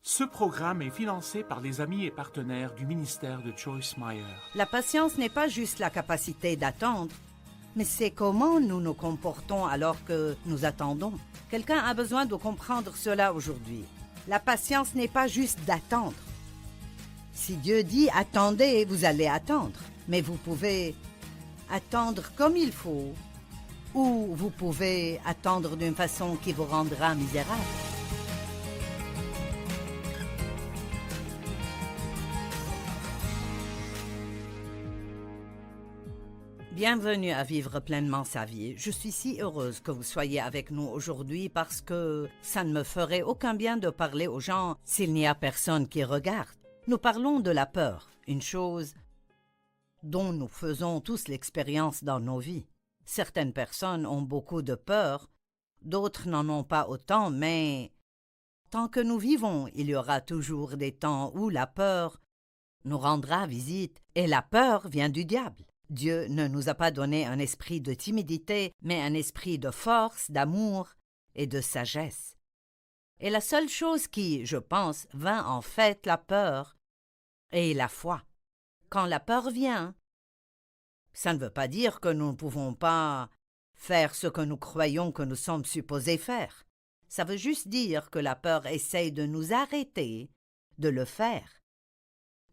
Ce programme est financé par les amis et partenaires du ministère de Joyce Meyer. La patience n'est pas juste la capacité d'attendre, mais c'est comment nous nous comportons alors que nous attendons. Quelqu'un a besoin de comprendre cela aujourd'hui. La patience n'est pas juste d'attendre. Si Dieu dit « attendez », vous allez attendre. Mais vous pouvez attendre comme il faut, ou vous pouvez attendre d'une façon qui vous rendra misérable. Bienvenue à Vivre pleinement sa vie. Je suis si heureuse que vous soyez avec nous aujourd'hui parce que ça ne me ferait aucun bien de parler aux gens s'il n'y a personne qui regarde. Nous parlons de la peur, une chose dont nous faisons tous l'expérience dans nos vies. Certaines personnes ont beaucoup de peur, d'autres n'en ont pas autant, mais tant que nous vivons, il y aura toujours des temps où la peur nous rendra visite, et la peur vient du diable. Dieu ne nous a pas donné un esprit de timidité, mais un esprit de force, d'amour et de sagesse. Et la seule chose qui, je pense, vainc en fait la peur est la foi. Quand la peur vient, ça ne veut pas dire que nous ne pouvons pas faire ce que nous croyons que nous sommes supposés faire. Ça veut juste dire que la peur essaye de nous arrêter de le faire.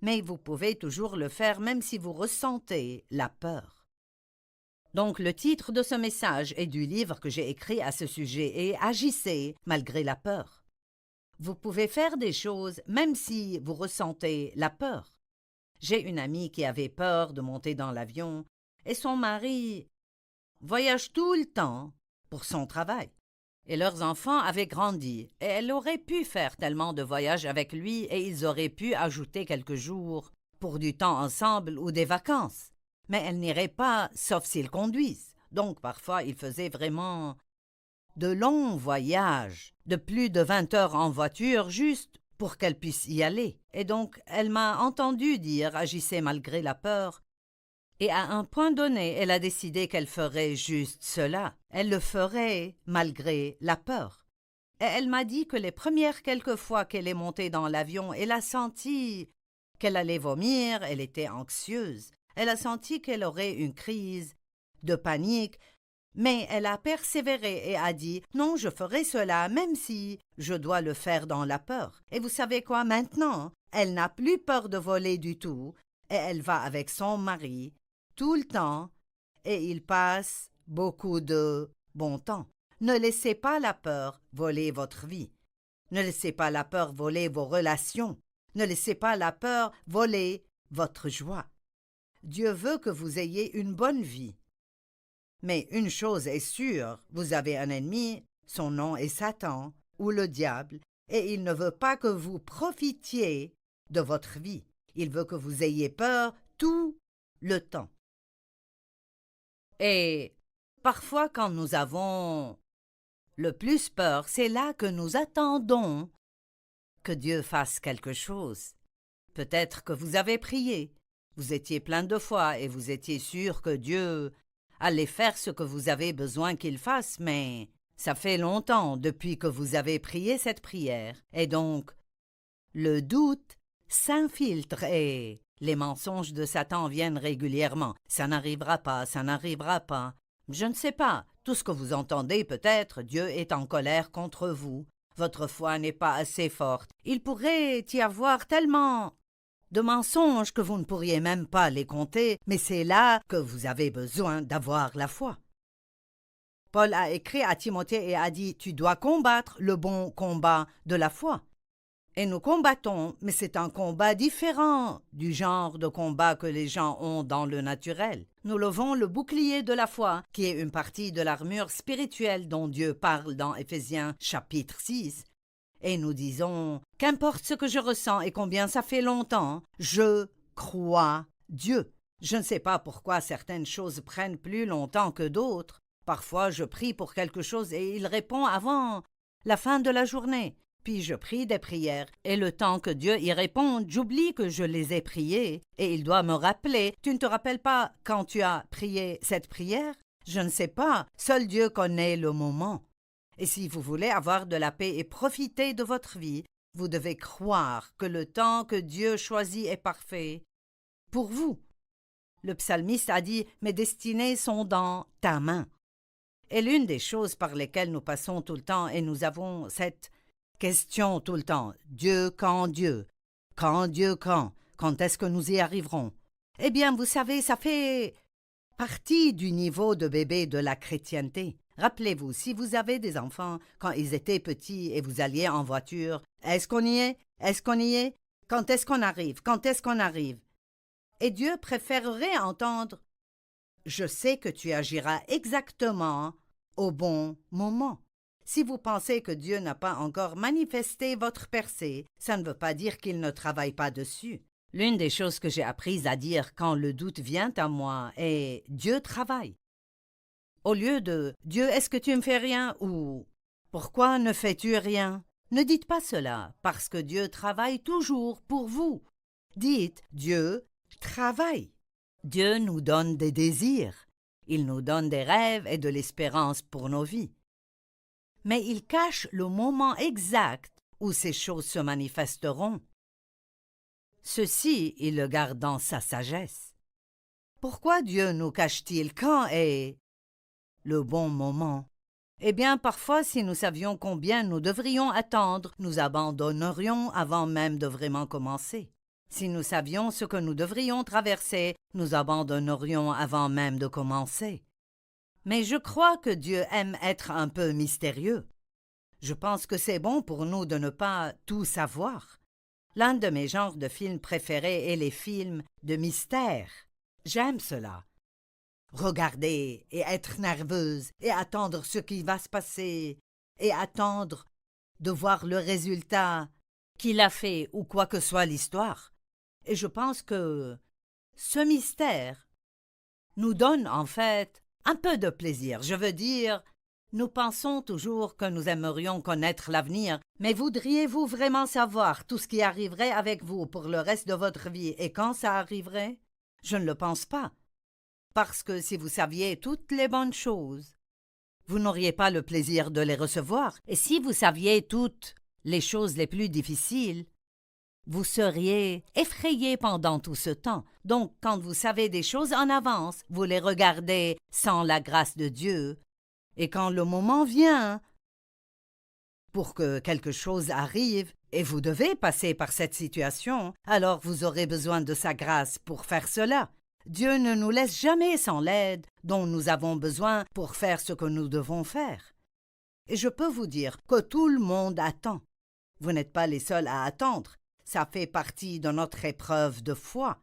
Mais vous pouvez toujours le faire même si vous ressentez la peur. Donc le titre de ce message est du livre que j'ai écrit à ce sujet est « Agissez malgré la peur ». Vous pouvez faire des choses même si vous ressentez la peur. J'ai une amie qui avait peur de monter dans l'avion et son mari voyage tout le temps pour son travail. Et leurs enfants avaient grandi, et elle aurait pu faire tellement de voyages avec lui et ils auraient pu ajouter quelques jours pour du temps ensemble ou des vacances. Mais elle n'irait pas, sauf s'ils conduisent. Donc parfois, ils faisaient vraiment de longs voyages, de plus de 20 heures en voiture, juste pour qu'elle puisse y aller. Et donc, elle m'a entendu dire « agissez malgré la peur ». Et à un point donné, elle a décidé qu'elle ferait juste cela. Elle le ferait malgré la peur. Et elle m'a dit que les premières quelques fois qu'elle est montée dans l'avion, elle a senti qu'elle allait vomir, elle était anxieuse. Elle a senti qu'elle aurait une crise de panique, mais elle a persévéré et a dit « Non, je ferai cela, même si je dois le faire dans la peur. » Et vous savez quoi, maintenant, elle n'a plus peur de voler du tout, et elle va avec son mari tout le temps, et ils passent beaucoup de bon temps. Ne laissez pas la peur voler votre vie. Ne laissez pas la peur voler vos relations. Ne laissez pas la peur voler votre joie. Dieu veut que vous ayez une bonne vie. Mais une chose est sûre, vous avez un ennemi, son nom est Satan, ou le diable, et il ne veut pas que vous profitiez de votre vie. Il veut que vous ayez peur tout le temps. Et parfois, quand nous avons le plus peur, c'est là que nous attendons que Dieu fasse quelque chose. Peut-être que vous avez prié, vous étiez plein de foi et vous étiez sûr que Dieu allait faire ce que vous avez besoin qu'il fasse, mais ça fait longtemps depuis que vous avez prié cette prière. Et donc, le doute s'infiltre et les mensonges de Satan viennent régulièrement. Ça n'arrivera pas, ça n'arrivera pas. Je ne sais pas. Tout ce que vous entendez peut-être, Dieu est en colère contre vous. Votre foi n'est pas assez forte. Il pourrait y avoir tellement de mensonges que vous ne pourriez même pas les compter, mais c'est là que vous avez besoin d'avoir la foi. Paul a écrit à Timothée et a dit « Tu dois combattre le bon combat de la foi ». Et nous combattons, mais c'est un combat différent du genre de combat que les gens ont dans le naturel. Nous levons le bouclier de la foi, qui est une partie de l'armure spirituelle dont Dieu parle dans Éphésiens chapitre 6. Et nous disons, qu'importe ce que je ressens et combien ça fait longtemps, je crois Dieu. Je ne sais pas pourquoi certaines choses prennent plus longtemps que d'autres. Parfois, je prie pour quelque chose et il répond avant la fin de la journée. Puis je prie des prières, et le temps que Dieu y réponde, j'oublie que je les ai priées, et il doit me rappeler. Tu ne te rappelles pas quand tu as prié cette prière? Je ne sais pas, seul Dieu connaît le moment. Et si vous voulez avoir de la paix et profiter de votre vie, Vous devez croire que le temps que Dieu choisit est parfait pour vous. Le psalmiste a dit « Mes destinées sont dans ta main ». Et l'une des choses par lesquelles nous passons tout le temps, et nous avons cette question tout le temps, Dieu, quand Dieu? Quand Dieu, quand? Quand est-ce que nous y arriverons? Eh bien, vous savez, ça fait partie du niveau de bébé de la chrétienté. Rappelez-vous, si vous avez des enfants, quand ils étaient petits et vous alliez en voiture, est-ce qu'on y est? Est-ce qu'on y est? Quand est-ce qu'on arrive? Quand est-ce qu'on arrive? Et Dieu préférerait entendre « Je sais que tu agiras exactement au bon moment ». Si vous pensez que Dieu n'a pas encore manifesté votre percée, ça ne veut pas dire qu'il ne travaille pas dessus. L'une des choses que j'ai apprises à dire quand le doute vient à moi est « Dieu travaille ». Au lieu de « Dieu, est-ce que tu me fais rien » ou « Pourquoi ne fais-tu rien ?» Ne dites pas cela, parce que Dieu travaille toujours pour vous. Dites « Dieu travaille ». Dieu nous donne des désirs, il nous donne des rêves et de l'espérance pour nos vies. Mais il cache le moment exact où ces choses se manifesteront. Ceci, il le garde dans sa sagesse. Pourquoi Dieu nous cache-t-il quand est le bon moment? Eh bien, parfois, si nous savions combien nous devrions attendre, nous abandonnerions avant même de vraiment commencer. Si nous savions ce que nous devrions traverser, nous abandonnerions avant même de commencer. Mais je crois que Dieu aime être un peu mystérieux. Je pense que c'est bon pour nous de ne pas tout savoir. L'un de mes genres de films préférés est les films de mystère. J'aime cela. Regarder et être nerveuse et attendre ce qui va se passer et attendre de voir le résultat qu'il a fait ou quoi que soit l'histoire. Et je pense que ce mystère nous donne en fait un peu de plaisir. Je veux dire, nous pensons toujours que nous aimerions connaître l'avenir, mais voudriez-vous vraiment savoir tout ce qui arriverait avec vous pour le reste de votre vie et quand ça arriverait? Je ne le pense pas. Parce que si vous saviez toutes les bonnes choses, vous n'auriez pas le plaisir de les recevoir. Et si vous saviez toutes les choses les plus difficiles, vous seriez effrayé pendant tout ce temps. Donc, quand vous savez des choses en avance, vous les regardez sans la grâce de Dieu. Et quand le moment vient pour que quelque chose arrive, et vous devez passer par cette situation, alors vous aurez besoin de sa grâce pour faire cela. Dieu ne nous laisse jamais sans l'aide dont nous avons besoin pour faire ce que nous devons faire. Et je peux vous dire que tout le monde attend. Vous n'êtes pas les seuls à attendre. Ça fait partie de notre épreuve de foi.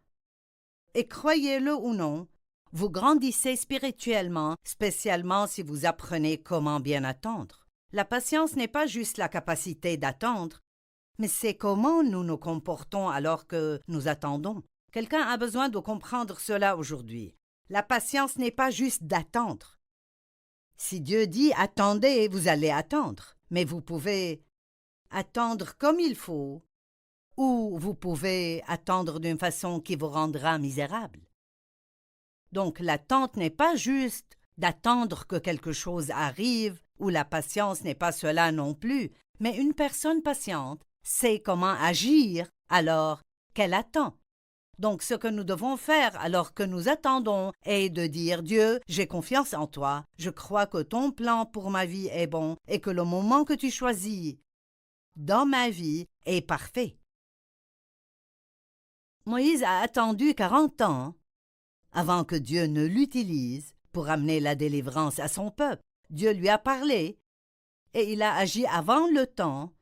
Et croyez-le ou non, vous grandissez spirituellement, spécialement si vous apprenez comment bien attendre. La patience n'est pas juste la capacité d'attendre, mais c'est comment nous nous comportons alors que nous attendons. Quelqu'un a besoin de comprendre cela aujourd'hui. La patience n'est pas juste d'attendre. Si Dieu dit « attendez », vous allez attendre, mais vous pouvez attendre comme il faut, ou vous pouvez attendre d'une façon qui vous rendra misérable. Donc l'attente n'est pas juste d'attendre que quelque chose arrive, ou la patience n'est pas cela non plus, mais une personne patiente sait comment agir alors qu'elle attend. Donc ce que nous devons faire alors que nous attendons est de dire « Dieu, j'ai confiance en toi, je crois que ton plan pour ma vie est bon et que le moment que tu choisis dans ma vie est parfait. » Moïse a attendu 40 ans avant que Dieu ne l'utilise pour amener la délivrance à son peuple. Dieu lui a parlé et il a agi avant le temps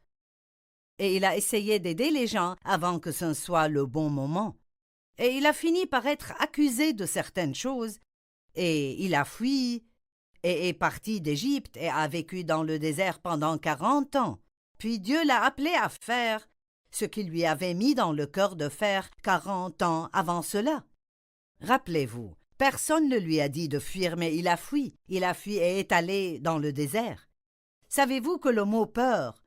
et il a essayé d'aider les gens avant que ce ne soit le bon moment. Et il a fini par être accusé de certaines choses et il a fui et est parti d'Égypte et a vécu dans le désert pendant 40 ans. Puis Dieu l'a appelé à faire ce qu'il lui avait mis dans le cœur de faire 40 ans avant cela. Rappelez-vous, personne ne lui a dit de fuir, mais il a fui. Il a fui et est allé dans le désert. Savez-vous que le mot « peur »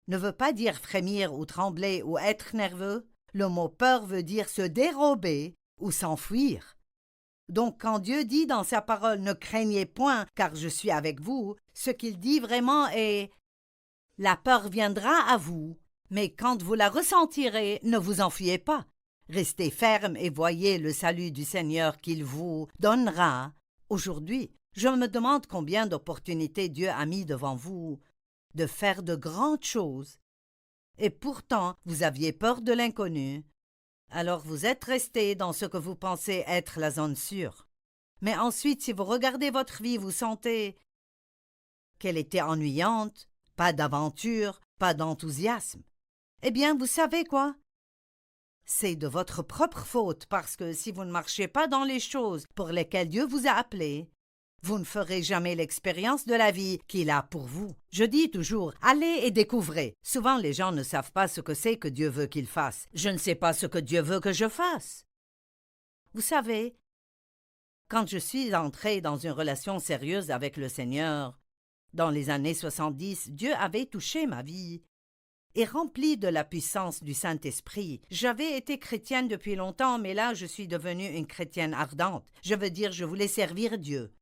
ne veut pas dire frémir ou trembler ou être nerveux? Le mot « peur » veut dire se dérober ou s'enfuir. Donc quand Dieu dit dans sa parole « Ne craignez point, car je suis avec vous », ce qu'il dit vraiment est « La peur viendra à vous, Mais quand vous la ressentirez, ne vous enfuyez pas. Restez ferme et voyez le salut du Seigneur qu'il vous donnera. Aujourd'hui, je me demande combien d'opportunités Dieu a mis devant vous de faire de grandes choses. Et pourtant, vous aviez peur de l'inconnu. Alors vous êtes resté dans ce que vous pensez être la zone sûre. Mais ensuite, si vous regardez votre vie, vous sentez qu'elle était ennuyante, pas d'aventure, pas d'enthousiasme. Eh bien, vous savez quoi? C'est de votre propre faute parce que si vous ne marchez pas dans les choses pour lesquelles Dieu vous a appelé, vous ne ferez jamais l'expérience de la vie qu'il a pour vous. Je dis toujours, allez et découvrez. Souvent, les gens ne savent pas ce que c'est que Dieu veut qu'ils fassent. Je ne sais pas ce que Dieu veut que je fasse. Vous savez, quand je suis entrée dans une relation sérieuse avec le Seigneur, dans les années 70, Dieu avait touché ma vie et rempli de la puissance du Saint-Esprit. J'avais été chrétienne depuis longtemps, mais là, je suis devenue une chrétienne ardente. Je veux dire, je voulais servir Dieu.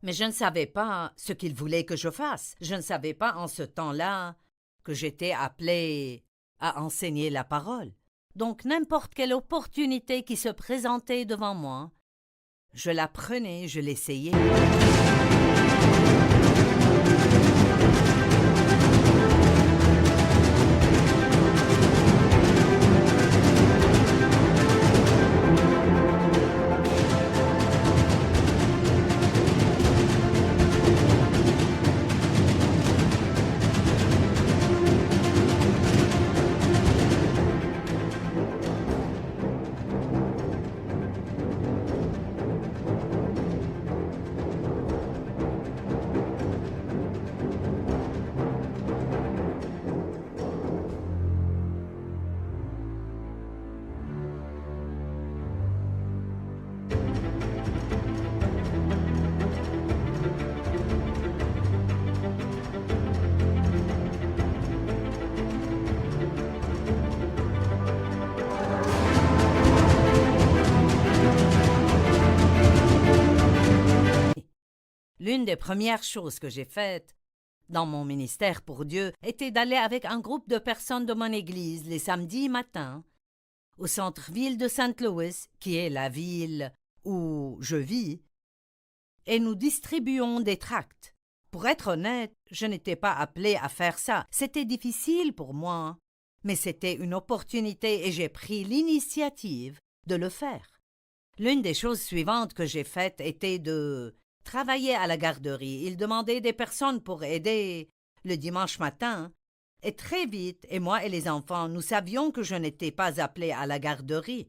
Mais je ne savais pas ce qu'il voulait que je fasse. Je ne savais pas en ce temps-là que j'étais appelée à enseigner la parole. Donc, n'importe quelle opportunité qui se présentait devant moi, je la prenais, je l'essayais. L'une des premières choses que j'ai faites dans mon ministère pour Dieu était d'aller avec un groupe de personnes de mon église les samedis matins au centre-ville de St. Louis, qui est la ville où je vis, et nous distribuons des tracts. Pour être honnête, je n'étais pas appelée à faire ça. C'était difficile pour moi, mais c'était une opportunité et j'ai pris l'initiative de le faire. L'une des choses suivantes que j'ai faites était de travailler à la garderie. Ils demandaient des personnes pour aider le dimanche matin. Et très vite, et moi et les enfants, nous savions que je n'étais pas appelée à la garderie.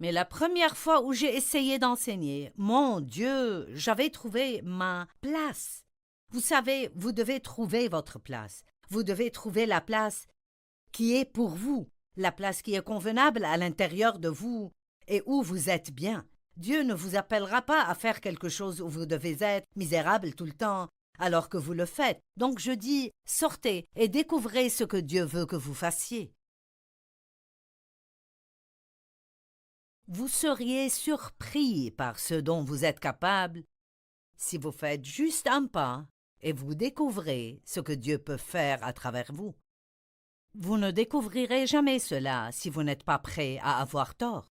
Mais la première fois où j'ai essayé d'enseigner, mon Dieu, j'avais trouvé ma place. Vous savez, vous devez trouver votre place. Vous devez trouver la place qui est pour vous, la place qui est convenable à l'intérieur de vous et où vous êtes bien. Dieu ne vous appellera pas à faire quelque chose où vous devez être misérable tout le temps, alors que vous le faites. Donc je dis, sortez et découvrez ce que Dieu veut que vous fassiez. Vous seriez surpris par ce dont vous êtes capable si vous faites juste un pas et vous découvrez ce que Dieu peut faire à travers vous. Vous ne découvrirez jamais cela si vous n'êtes pas prêt à avoir tort.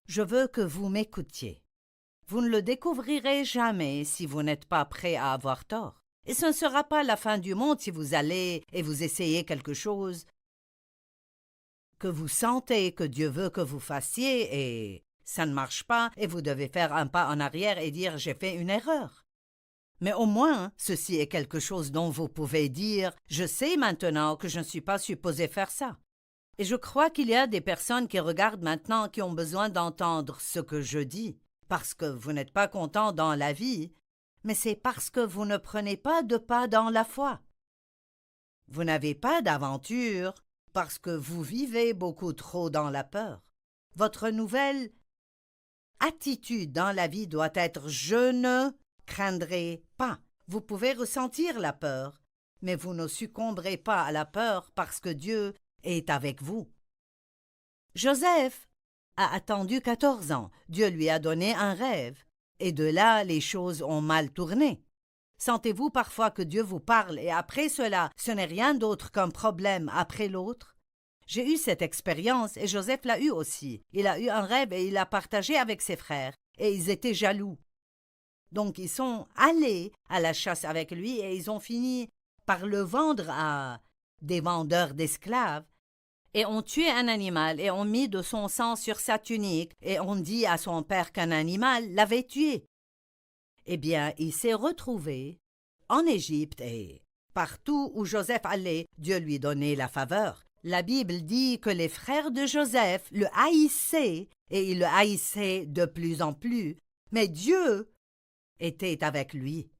Je veux que vous m'écoutiez. Vous ne le découvrirez jamais si vous n'êtes pas prêt à avoir tort. Et ce ne sera pas la fin du monde si vous allez et vous essayez quelque chose que vous sentez que Dieu veut que vous fassiez et ça ne marche pas et vous devez faire un pas en arrière et dire « j'ai fait une erreur ». Mais au moins, ceci est quelque chose dont vous pouvez dire « je sais maintenant que je ne suis pas supposé faire ça ». Et je crois qu'il y a des personnes qui regardent maintenant qui ont besoin d'entendre ce que je dis, parce que vous n'êtes pas content dans la vie, mais c'est parce que vous ne prenez pas de pas dans la foi. Vous n'avez pas d'aventure parce que vous vivez beaucoup trop dans la peur. Votre nouvelle attitude dans la vie doit être « je ne craindrai pas ». Vous pouvez ressentir la peur, mais vous ne succomberez pas à la peur parce que Dieu est avec vous. Joseph a attendu 14 ans. Dieu lui a donné un rêve. Et de là, les choses ont mal tourné. Sentez-vous parfois que Dieu vous parle et après cela, ce n'est rien d'autre qu'un problème après l'autre? J'ai eu cette expérience et Joseph l'a eu aussi. Il a eu un rêve et il l'a partagé avec ses frères et ils étaient jaloux. Donc ils sont allés à la chasse avec lui et ils ont fini par le vendre à des vendeurs d'esclaves et ont tué un animal et ont mis de son sang sur sa tunique et ont dit à son père qu'un animal l'avait tué. Eh bien, il s'est retrouvé en Égypte et partout où Joseph allait, Dieu lui donnait la faveur. La Bible dit que les frères de Joseph le haïssaient et ils le haïssaient de plus en plus, mais Dieu était avec lui.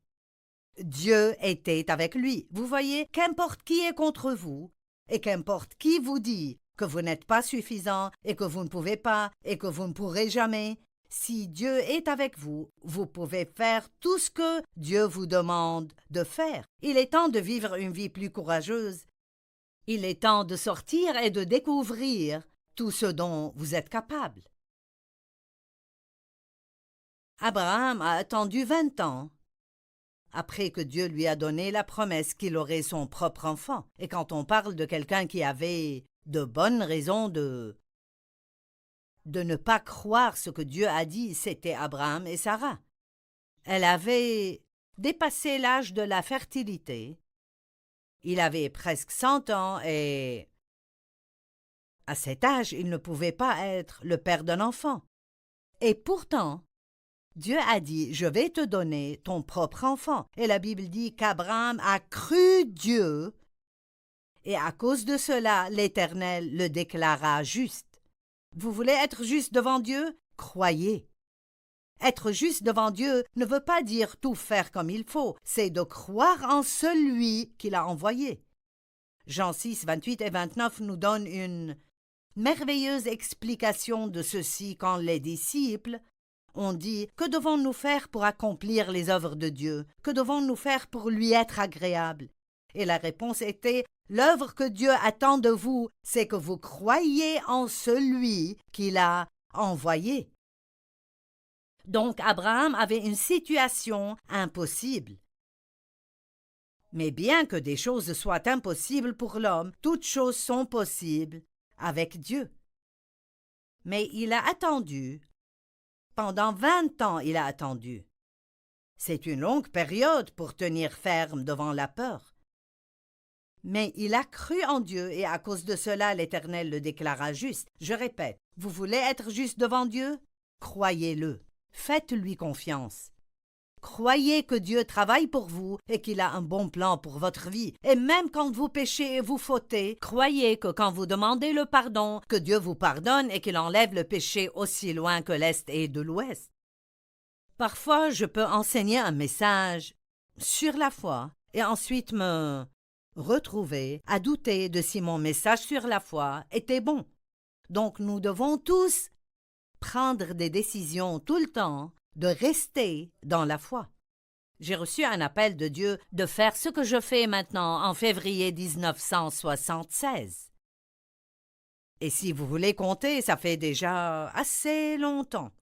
Dieu était avec lui. Vous voyez, qu'importe qui est contre vous, et qu'importe qui vous dit que vous n'êtes pas suffisant, et que vous ne pouvez pas, et que vous ne pourrez jamais, si Dieu est avec vous, vous pouvez faire tout ce que Dieu vous demande de faire. Il est temps de vivre une vie plus courageuse. Il est temps de sortir et de découvrir tout ce dont vous êtes capable. Abraham a attendu 20 ans après que Dieu lui a donné la promesse qu'il aurait son propre enfant. Et quand on parle de quelqu'un qui avait de bonnes raisons de ne pas croire ce que Dieu a dit, c'était Abraham et Sarah. Elle avait dépassé l'âge de la fertilité. Il avait presque 100 ans et à cet âge, il ne pouvait pas être le père d'un enfant. Et pourtant, Dieu a dit, je vais te donner ton propre enfant. Et la Bible dit qu'Abraham a cru Dieu et à cause de cela, l'Éternel le déclara juste. Vous voulez être juste devant Dieu? Croyez. Être juste devant Dieu ne veut pas dire tout faire comme il faut, c'est de croire en celui qu'il a envoyé. Jean 6, 28 et 29 nous donnent une merveilleuse explication de ceci quand les disciples ont dit « Que devons-nous faire pour accomplir les œuvres de Dieu? Que devons-nous faire pour lui être agréable ?» Et la réponse était « L'œuvre que Dieu attend de vous, c'est que vous croyiez en celui qu'il a envoyé. » Donc Abraham avait une situation impossible. Mais bien que des choses soient impossibles pour l'homme, toutes choses sont possibles avec Dieu. Mais il a attendu. Pendant 20 ans, il a attendu. C'est une longue période pour tenir ferme devant la peur. Mais il a cru en Dieu et à cause de cela, l'Éternel le déclara juste. Je répète, vous voulez être juste devant Dieu? Croyez-le. Faites-lui confiance. Croyez que Dieu travaille pour vous et qu'il a un bon plan pour votre vie. Et même quand vous péchez et vous fautez, croyez que quand vous demandez le pardon, que Dieu vous pardonne et qu'il enlève le péché aussi loin que l'Est et de l'Ouest. Parfois, je peux enseigner un message sur la foi et ensuite me retrouver à douter de si mon message sur la foi était bon. Donc nous devons tous prendre des décisions tout le temps de rester dans la foi. J'ai reçu un appel de Dieu de faire ce que je fais maintenant en février 1976. Et si vous voulez compter, ça fait déjà assez longtemps.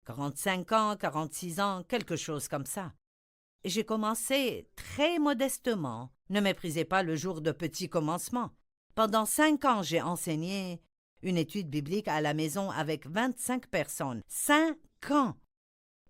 45 ans, 46 ans, quelque chose comme ça. Et j'ai commencé très modestement. Ne méprisez pas le jour de petits commencements. Pendant 5 ans, j'ai enseigné une étude biblique à la maison avec 25 personnes. 5 ans!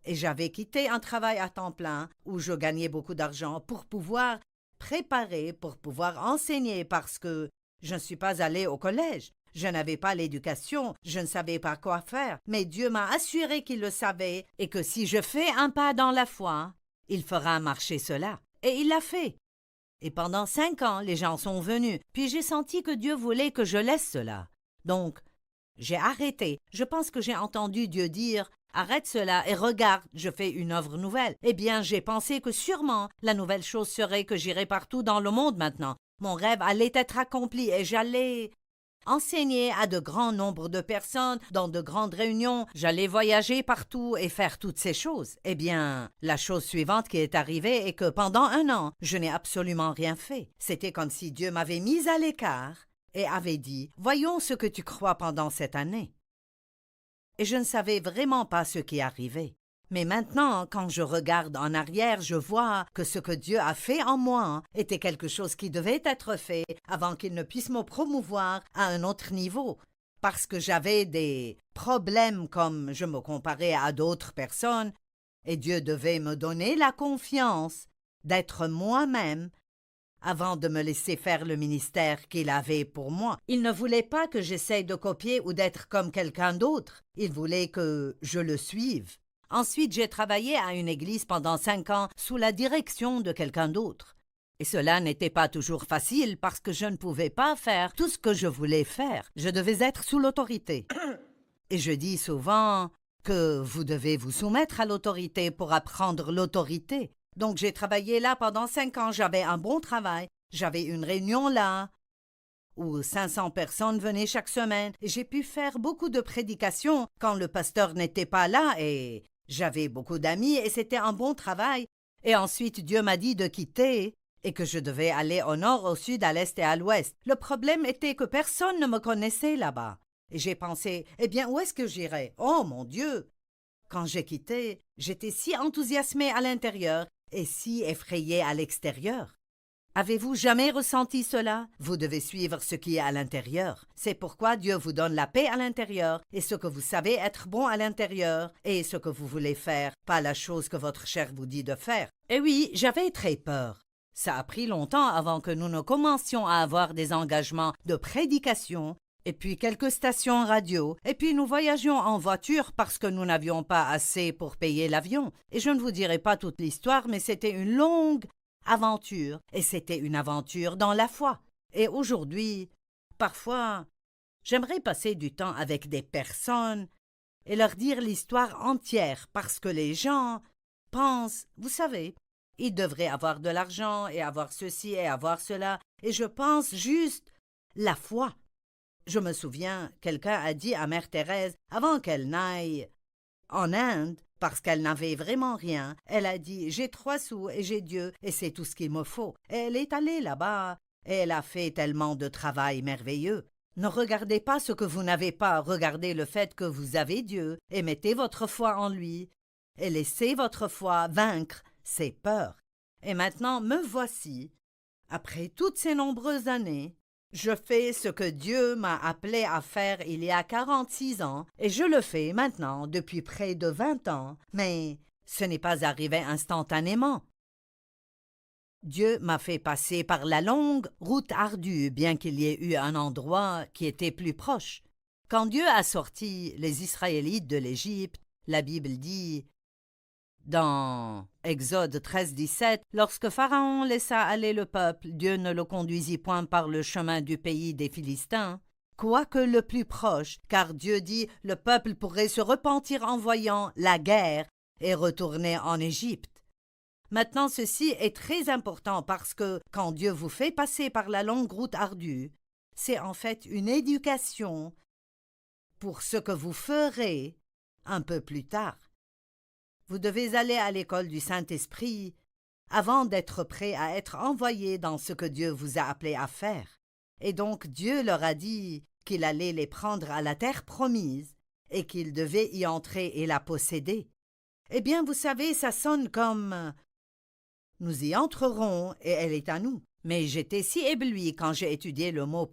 Et j'avais quitté un travail à temps plein où je gagnais beaucoup d'argent pour pouvoir préparer, pour pouvoir enseigner parce que je ne suis pas allée au collège. Je n'avais pas l'éducation, je ne savais pas quoi faire, mais Dieu m'a assuré qu'il le savait et que si je fais un pas dans la foi, il fera marcher cela. Et il l'a fait. Et pendant 5 ans, les gens sont venus, puis j'ai senti que Dieu voulait que je laisse cela. Donc, j'ai arrêté. Je pense que j'ai entendu Dieu dire « Arrête cela et regarde, je fais une œuvre nouvelle. » Eh bien, j'ai pensé que sûrement la nouvelle chose serait que j'irais partout dans le monde maintenant. Mon rêve allait être accompli et j'allais enseigner à de grands nombres de personnes, dans de grandes réunions. J'allais voyager partout et faire toutes ces choses. Eh bien, la chose suivante qui est arrivée est que pendant 1 an, je n'ai absolument rien fait. C'était comme si Dieu m'avait mise à l'écart et avait dit « Voyons ce que tu crois pendant cette année. » Et je ne savais vraiment pas ce qui arrivait. Mais maintenant, quand je regarde en arrière, je vois que ce que Dieu a fait en moi était quelque chose qui devait être fait avant qu'il ne puisse me promouvoir à un autre niveau. Parce que j'avais des problèmes comme je me comparais à d'autres personnes, et Dieu devait me donner la confiance d'être moi-même avant de me laisser faire le ministère qu'il avait pour moi. Il ne voulait pas que j'essaye de copier ou d'être comme quelqu'un d'autre. Il voulait que je le suive. Ensuite, j'ai travaillé à une église pendant 5 ans sous la direction de quelqu'un d'autre. Et cela n'était pas toujours facile parce que je ne pouvais pas faire tout ce que je voulais faire. Je devais être sous l'autorité. Et je dis souvent que vous devez vous soumettre à l'autorité pour apprendre l'autorité. Donc j'ai travaillé là pendant 5 ans, j'avais un bon travail, j'avais une réunion là où 500 personnes venaient chaque semaine et j'ai pu faire beaucoup de prédications quand le pasteur n'était pas là et j'avais beaucoup d'amis et c'était un bon travail. Et ensuite Dieu m'a dit de quitter et que je devais aller au nord, au sud, à l'est et à l'ouest. Le problème était que personne ne me connaissait là-bas. Et j'ai pensé, eh bien, où est-ce que j'irai? Oh mon Dieu! Quand j'ai quitté, j'étais si enthousiasmée à l'intérieur et si effrayée à l'extérieur. Avez-vous jamais ressenti cela? Vous devez suivre ce qui est à l'intérieur. C'est pourquoi Dieu vous donne la paix à l'intérieur et ce que vous savez être bon à l'intérieur et ce que vous voulez faire, pas la chose que votre chair vous dit de faire. Et oui, j'avais très peur. Ça a pris longtemps avant que nous ne commencions à avoir des engagements de prédication et puis quelques stations radio, et puis nous voyagions en voiture parce que nous n'avions pas assez pour payer l'avion. Et je ne vous dirai pas toute l'histoire, mais c'était une longue aventure, et c'était une aventure dans la foi. Et aujourd'hui, parfois, j'aimerais passer du temps avec des personnes et leur dire l'histoire entière parce que les gens pensent, vous savez, ils devraient avoir de l'argent et avoir ceci et avoir cela, et je pense juste la foi. Je me souviens, quelqu'un a dit à Mère Thérèse, avant qu'elle n'aille en Inde, parce qu'elle n'avait vraiment rien, elle a dit « J'ai 3 sous et j'ai Dieu et c'est tout ce qu'il me faut ». Et elle est allée là-bas et elle a fait tellement de travail merveilleux. Ne regardez pas ce que vous n'avez pas, regardez le fait que vous avez Dieu et mettez votre foi en lui et laissez votre foi vaincre ses peurs. Et maintenant, me voici, après toutes ces nombreuses années, je fais ce que Dieu m'a appelé à faire il y a 46 ans et je le fais maintenant depuis près de 20 ans, mais ce n'est pas arrivé instantanément. Dieu m'a fait passer par la longue route ardue, bien qu'il y ait eu un endroit qui était plus proche. Quand Dieu a sorti les Israélites de l'Égypte, la Bible dit dans Exode 13-17, lorsque Pharaon laissa aller le peuple, Dieu ne le conduisit point par le chemin du pays des Philistins, quoique le plus proche, car Dieu dit le peuple pourrait se repentir en voyant la guerre et retourner en Égypte. Maintenant, ceci est très important parce que quand Dieu vous fait passer par la longue route ardue, c'est en fait une éducation pour ce que vous ferez un peu plus tard. Vous devez aller à l'école du Saint-Esprit avant d'être prêt à être envoyé dans ce que Dieu vous a appelé à faire. Et donc Dieu leur a dit qu'il allait les prendre à la terre promise et qu'ils devaient y entrer et la posséder. Eh bien, vous savez, ça sonne comme « Nous y entrerons et elle est à nous ». Mais j'étais si ébloui quand j'ai étudié le mot.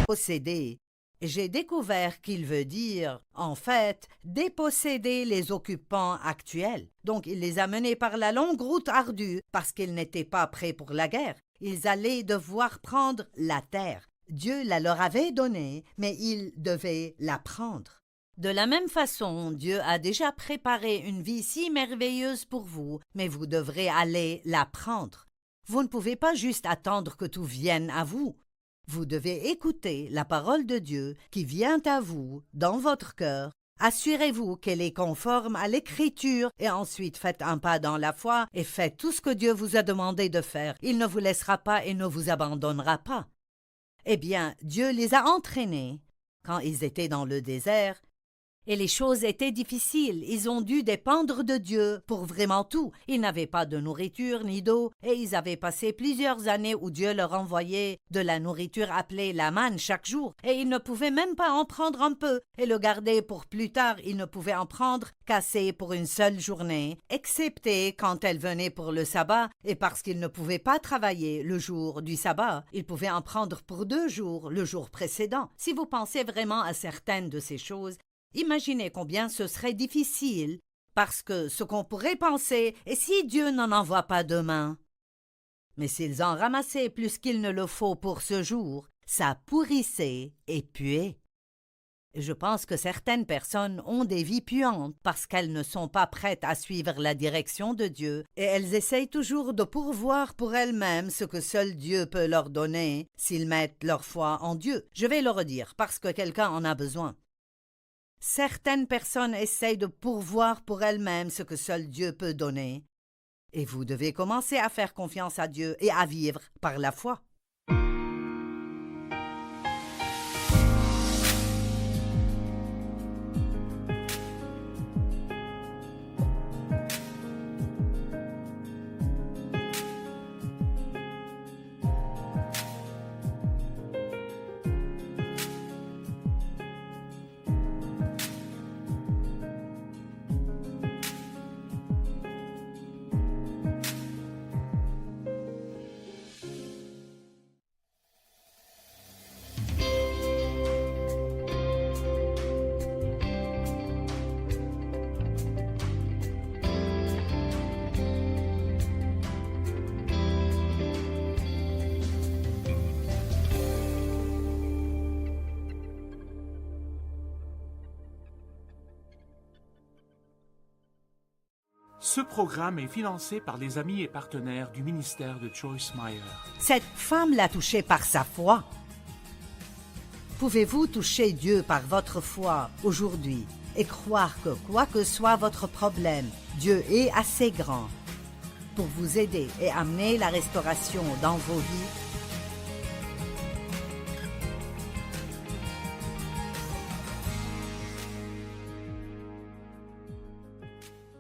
Posséder J'ai découvert qu'il veut dire, en fait, déposséder les occupants actuels. Donc il les a menés par la longue route ardue parce qu'ils n'étaient pas prêts pour la guerre. Ils allaient devoir prendre la terre. Dieu la leur avait donnée, mais ils devaient la prendre. De la même façon, Dieu a déjà préparé une vie si merveilleuse pour vous, mais vous devrez aller la prendre. Vous ne pouvez pas juste attendre que tout vienne à vous. Vous devez écouter la parole de Dieu qui vient à vous dans votre cœur. Assurez-vous qu'elle est conforme à l'Écriture et ensuite faites un pas dans la foi et faites tout ce que Dieu vous a demandé de faire. Il ne vous laissera pas et ne vous abandonnera pas. Eh bien, Dieu les a entraînés quand ils étaient dans le désert. Et les choses étaient difficiles, ils ont dû dépendre de Dieu pour vraiment tout. Ils n'avaient pas de nourriture ni d'eau, et ils avaient passé plusieurs années où Dieu leur envoyait de la nourriture appelée la manne chaque jour, et ils ne pouvaient même pas en prendre un peu, et le garder pour plus tard. Ils ne pouvaient en prendre qu'assez pour une seule journée, excepté quand elle venait pour le sabbat, et parce qu'ils ne pouvaient pas travailler le jour du sabbat, ils pouvaient en prendre pour 2 jours, le jour précédent. Si vous pensez vraiment à certaines de ces choses, imaginez combien ce serait difficile, parce que ce qu'on pourrait penser est si Dieu n'en envoie pas demain. Mais s'ils en ramassaient plus qu'il ne le faut pour ce jour, ça pourrissait et puait. Je pense que certaines personnes ont des vies puantes parce qu'elles ne sont pas prêtes à suivre la direction de Dieu et elles essayent toujours de pourvoir pour elles-mêmes ce que seul Dieu peut leur donner s'ils mettent leur foi en Dieu. Je vais le redire parce que quelqu'un en a besoin. Certaines personnes essayent de pourvoir pour elles-mêmes ce que seul Dieu peut donner. Et vous devez commencer à faire confiance à Dieu et à vivre par la foi. Ce programme est financé par les amis et partenaires du ministère de Joyce Meyer. Cette femme l'a touché par sa foi. Pouvez-vous toucher Dieu par votre foi aujourd'hui et croire que quoi que soit votre problème, Dieu est assez grand pour vous aider et amener la restauration dans vos vies?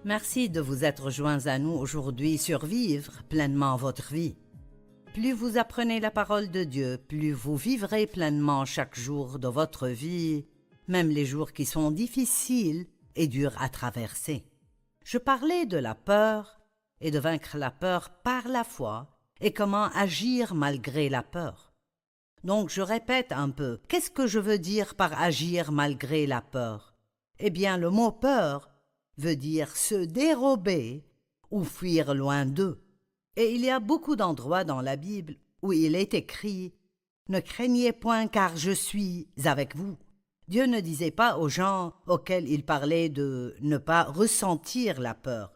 Merci de vous être joints à nous aujourd'hui sur Vivre pleinement votre vie. Plus vous apprenez la parole de Dieu, plus vous vivrez pleinement chaque jour de votre vie, même les jours qui sont difficiles et durs à traverser. Je parlais de la peur et de vaincre la peur par la foi et comment agir malgré la peur. Donc je répète un peu, qu'est-ce que je veux dire par agir malgré la peur? Eh bien, le mot peur veut dire se dérober ou fuir loin d'eux. Et il y a beaucoup d'endroits dans la Bible où il est écrit « Ne craignez point car je suis avec vous ». Dieu ne disait pas aux gens auxquels il parlait de ne pas ressentir la peur.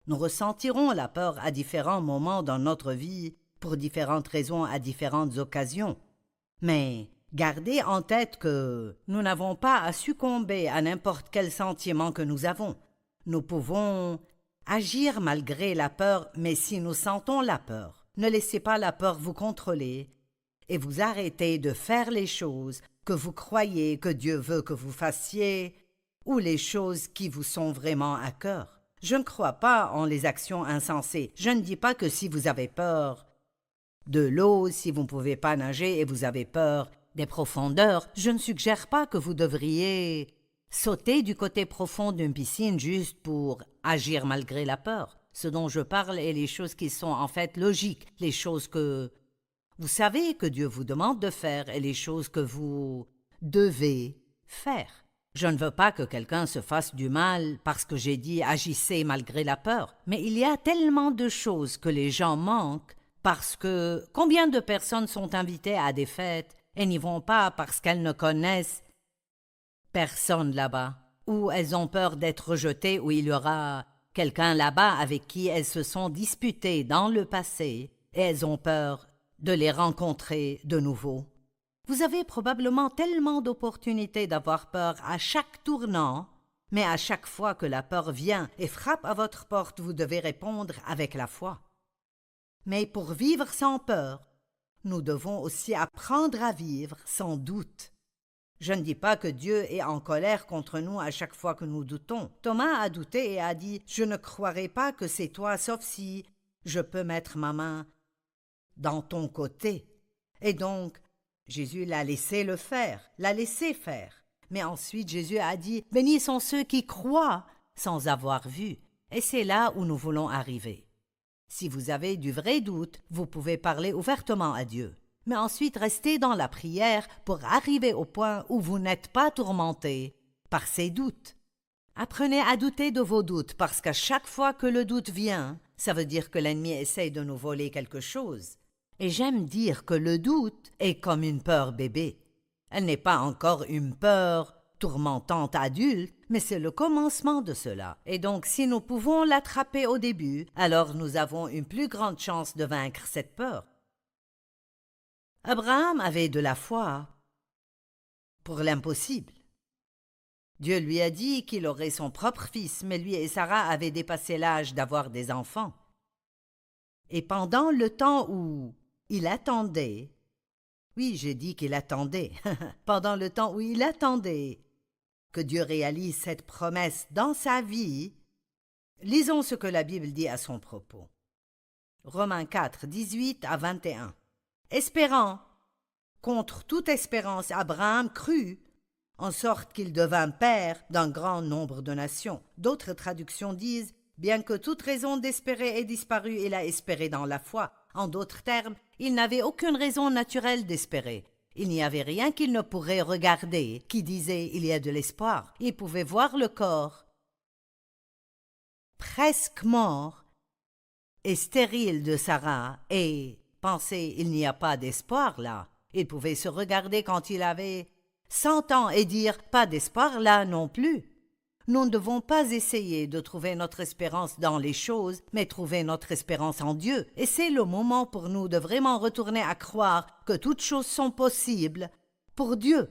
Nous ressentirons la peur à différents moments dans notre vie, pour différentes raisons à différentes occasions. Mais gardez en tête que nous n'avons pas à succomber à n'importe quel sentiment que nous avons. Nous pouvons agir malgré la peur, mais si nous sentons la peur, ne laissez pas la peur vous contrôler et vous arrêtez de faire les choses que vous croyez que Dieu veut que vous fassiez ou les choses qui vous sont vraiment à cœur. Je ne crois pas en les actions insensées. Je ne dis pas que si vous avez peur de l'eau, si vous ne pouvez pas nager et vous avez peur des profondeurs, je ne suggère pas que vous devriez sauter du côté profond d'une piscine juste pour agir malgré la peur. Ce dont je parle est les choses qui sont en fait logiques, les choses que vous savez que Dieu vous demande de faire et les choses que vous devez faire. Je ne veux pas que quelqu'un se fasse du mal parce que j'ai dit agissez malgré la peur, mais il y a tellement de choses que les gens manquent parce que combien de personnes sont invitées à des fêtes et n'y vont pas parce qu'elles ne connaissent personne là-bas, ou elles ont peur d'être rejetées, ou il y aura quelqu'un là-bas avec qui elles se sont disputées dans le passé et elles ont peur de les rencontrer de nouveau. Vous avez probablement tellement d'opportunités d'avoir peur à chaque tournant, mais à chaque fois que la peur vient et frappe à votre porte, vous devez répondre avec la foi. Mais pour vivre sans peur, nous devons aussi apprendre à vivre sans doute. Je ne dis pas que Dieu est en colère contre nous à chaque fois que nous doutons. Thomas a douté et a dit « Je ne croirai pas que c'est toi, sauf si je peux mettre ma main dans ton côté. » Et donc, Jésus l'a laissé le faire, l'a laissé faire. Mais ensuite, Jésus a dit « Bénis sont ceux qui croient sans avoir vu. » Et c'est là où nous voulons arriver. Si vous avez du vrai doute, vous pouvez parler ouvertement à Dieu. Mais ensuite restez dans la prière pour arriver au point où vous n'êtes pas tourmenté par ces doutes. Apprenez à douter de vos doutes parce qu'à chaque fois que le doute vient, ça veut dire que l'ennemi essaye de nous voler quelque chose. Et j'aime dire que le doute est comme une peur bébé. Elle n'est pas encore une peur tourmentante adulte, mais c'est le commencement de cela. Et donc si nous pouvons l'attraper au début, alors nous avons une plus grande chance de vaincre cette peur. Abraham avait de la foi pour l'impossible. Dieu lui a dit qu'il aurait son propre fils, mais lui et Sarah avaient dépassé l'âge d'avoir des enfants. Et pendant le temps où il attendait, oui, j'ai dit qu'il attendait, pendant le temps où il attendait que Dieu réalise cette promesse dans sa vie, lisons ce que la Bible dit à son propos. Romains 4, 18 à 21. Espérant, contre toute espérance, Abraham crut, en sorte qu'il devint père d'un grand nombre de nations. D'autres traductions disent, bien que toute raison d'espérer ait disparu, il a espéré dans la foi. En d'autres termes, il n'avait aucune raison naturelle d'espérer. Il n'y avait rien qu'il ne pourrait regarder qui disait il y a de l'espoir. Il pouvait voir le corps presque mort et stérile de Sarah et penser il n'y a pas d'espoir là. Il pouvait se regarder quand il avait 100 ans et dire pas d'espoir là non plus. Nous ne devons pas essayer de trouver notre espérance dans les choses, mais trouver notre espérance en Dieu. Et c'est le moment pour nous de vraiment retourner à croire que toutes choses sont possibles pour Dieu.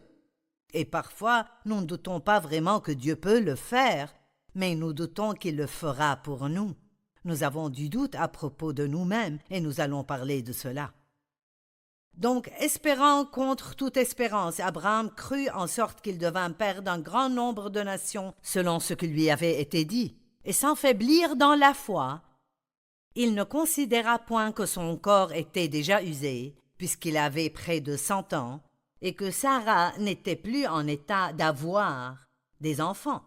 Et parfois, nous ne doutons pas vraiment que Dieu peut le faire, mais nous doutons qu'il le fera pour nous. Nous avons du doute à propos de nous-mêmes et nous allons parler de cela. Donc, espérant contre toute espérance, Abraham crut en sorte qu'il devint père d'un grand nombre de nations selon ce qui lui avait été dit. Et sans faiblir dans la foi, il ne considéra point que son corps était déjà usé, puisqu'il avait près de 100 ans, et que Sarah n'était plus en état d'avoir des enfants.